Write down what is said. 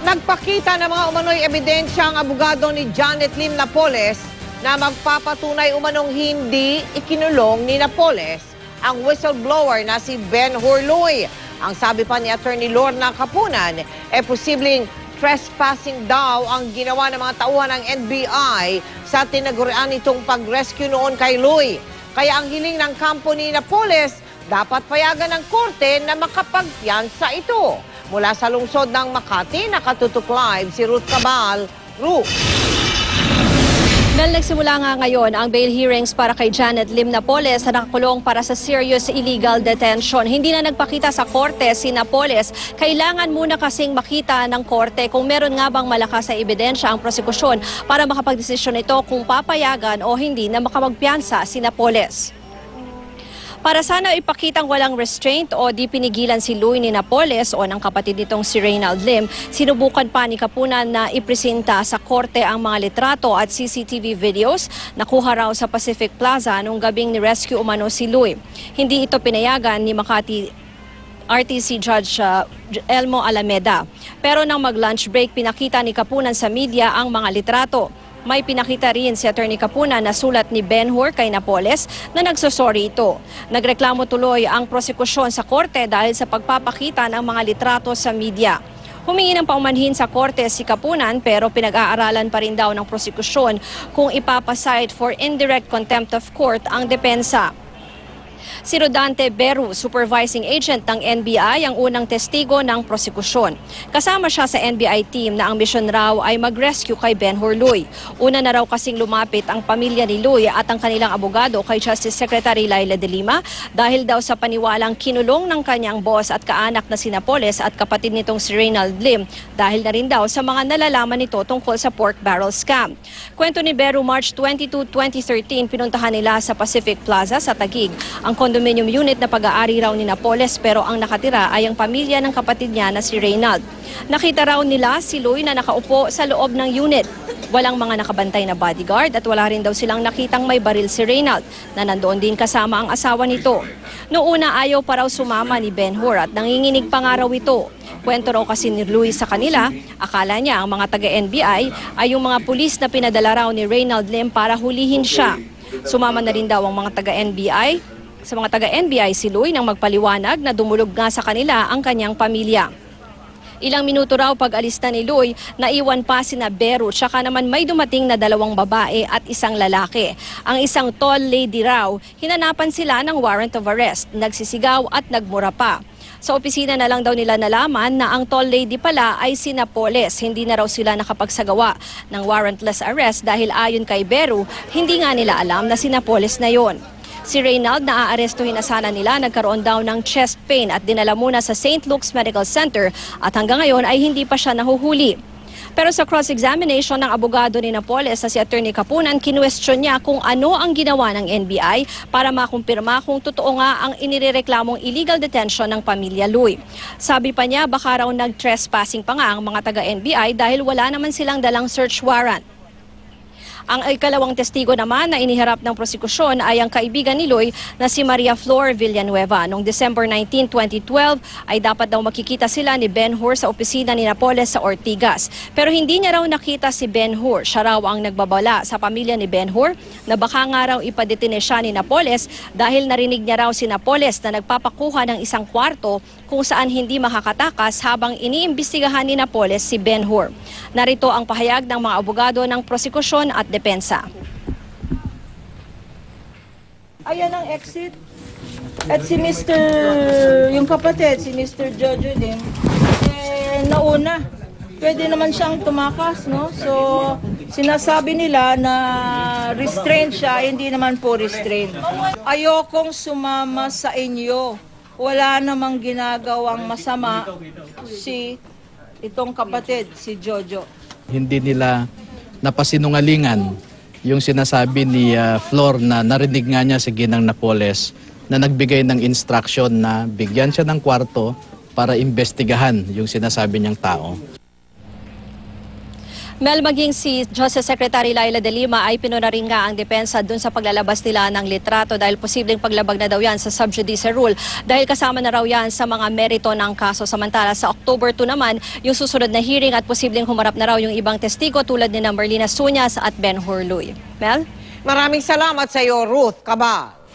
Nagpakita ng mga umano'y ebidensya ang abogado ni Janet Lim Napoles na magpapatunay umanong hindi ikinulong ni Napoles ang whistleblower na si Ben-Hur Luy. Ang sabi pa ni Attorney Lorna Capunan, posibleng trespassing daw ang ginawa ng mga tauhan ng NBI sa tinagurian nitong pag-rescue noon kay Luy. Kaya ang hiling ng kampo ni Napoles, dapat payagan ng korte na makapagpiyansa ito. Mula sa lungsod ng Makati, nakatutok live si Ruth Cabal. Ruth. Nagsimula nga ngayon ang bail hearings para kay Janet Lim Napoles na nakakulong para sa serious illegal detention. Hindi na nagpakita sa korte si Napoles. Kailangan muna kasing makita ng korte kung meron nga bang malakas na ebidensya ang prosekusyon para makapagdesisyon ito kung papayagan o hindi na makapagpiyansa si Napoles. Para sana ipakitang walang restraint o di pinigilan si Luy ni Napoles o ng kapatid nitong si Reynald Lim, sinubukan pa ni Capunan na ipresenta sa korte ang mga litrato at CCTV videos na kuha raw sa Pacific Plaza nung gabing ni-rescue umano si Luy. Hindi ito pinayagan ni Makati RTC Judge Elmo Alameda. Pero nang mag-lunch break, pinakita ni Capunan sa media ang mga litrato. May pinakita rin si Attorney Capunan na sulat ni Ben-Hur kay Napoles na nagsosorry ito. Nagreklamo tuloy ang prosekusyon sa korte dahil sa pagpapakita ng mga litrato sa media. Humingi ng paumanhin sa korte si Capunan pero pinag-aaralan pa rin daw ng prosekusyon kung ipapasite for indirect contempt of court ang depensa. Si Rodante Beru, supervising agent ng NBI, ang unang testigo ng prosekusyon. Kasama siya sa NBI team na ang misyon raw ay mag-rescue kay Ben-Hur Luy. Una na raw kasing lumapit ang pamilya ni Luy at ang kanilang abogado kay Justice Secretary Laila de Lima dahil daw sa paniwalang kinulong ng kanyang boss at kaanak na si Napoles at kapatid nitong si Reynald Lim dahil na rin daw sa mga nalalaman nito tungkol sa pork barrel scam. Kwento ni Beru, March 22, 2013, pinuntahan nila sa Pacific Plaza sa Taguig ang condominium unit na pag-aari raw ni Napoles pero ang nakatira ay ang pamilya ng kapatid niya na si Reynald. Nakita raw nila si Luy na nakaupo sa loob ng unit. Walang mga nakabantay na bodyguard at wala rin daw silang nakitang may baril si Reynald na nandoon din kasama ang asawa nito. Noong una ayaw pa raw sumama ni Ben-Hur at nanginginig pa nga raw ito. Kwento raw kasi ni Luy sa kanila, akala niya ang mga taga-NBI ay yung mga pulis na pinadala raw ni Reynald Lim para hulihin siya. Sumama na rin daw ang mga taga-NBI. Sa mga taga-NBI si Luy nang magpaliwanag na dumulog nga sa kanila ang kanyang pamilya. Ilang minuto raw pag-alis na ni Luy, naiwan pa sina Beru, tsaka naman may dumating na 2 babae at 1 lalaki. Ang isang tall lady raw, hinanapan sila ng warrant of arrest, nagsisigaw at nagmura pa. Sa opisina na lang daw nila nalaman na ang tall lady pala ay si Napoles. Hindi na raw sila nakapagsagawa ng warrantless arrest dahil ayon kay Beru, hindi nga nila alam na si Napoles na yon. Si Reynald na aarestuhin na sana nila nagkaroon daw ng chest pain at dinala muna sa St. Luke's Medical Center at hanggang ngayon ay hindi pa siya nahuhuli. Pero sa cross-examination ng abogado ni Napoles na si Attorney Capunan, kinwestiyon niya kung ano ang ginawa ng NBI para makumpirma kung totoo nga ang inirereklamong illegal detention ng pamilya Luy. Sabi pa niya baka raw nag-trespassing pa nga ang mga taga-NBI dahil wala naman silang dalang search warrant. Ang ikalawang testigo naman na iniharap ng prosekusyon ay ang kaibigan ni Luy na si Maria Flor Villanueva. Noong December 19, 2012 ay dapat daw makikita sila ni Ben-Hur sa opisina ni Napoles sa Ortigas. Pero hindi niya raw nakita si Ben-Hur. Siya raw ang nagbabala sa pamilya ni Ben-Hur na baka nga raw ipadetine siya ni Napoles dahil narinig niya raw si Napoles na nagpapakuha ng isang kwarto kung saan hindi makakatakas habang iniimbestigahan ni Napoles si Ben-Hur. Narito ang pahayag ng mga abogado ng prosekusyon at depensa. Ayan ang exit. At si Mr. yung kapatid, si Mr. Jojo Lim, nauna. Pwede naman siyang tumakas, no? So, sinasabi nila na restrained siya, hindi naman po restrained. Ayokong sumama sa inyo. Wala namang ginagawang masama si itong kapatid, si Jojo. Hindi nila napasinungalingan yung sinasabi ni Flor na narinig nga niya si Ginang Napoles na nagbigay ng instruction na bigyan siya ng kwarto para imbestigahan yung sinasabi niyang tao. Mel, maging si Justice Secretary Laila de Lima ay pinuna rin nga ang depensa dun sa paglalabas nila ng litrato dahil posibleng paglabag na daw yan sa sub judice rule dahil kasama na raw yan sa mga merito ng kaso. Samantala sa October 2 naman, yung susunod na hearing at posibleng humarap na raw yung ibang testigo tulad ni Merlina Suñas at Ben Hur Luy. Mel? Maraming salamat sa iyo, Ruth Cabal.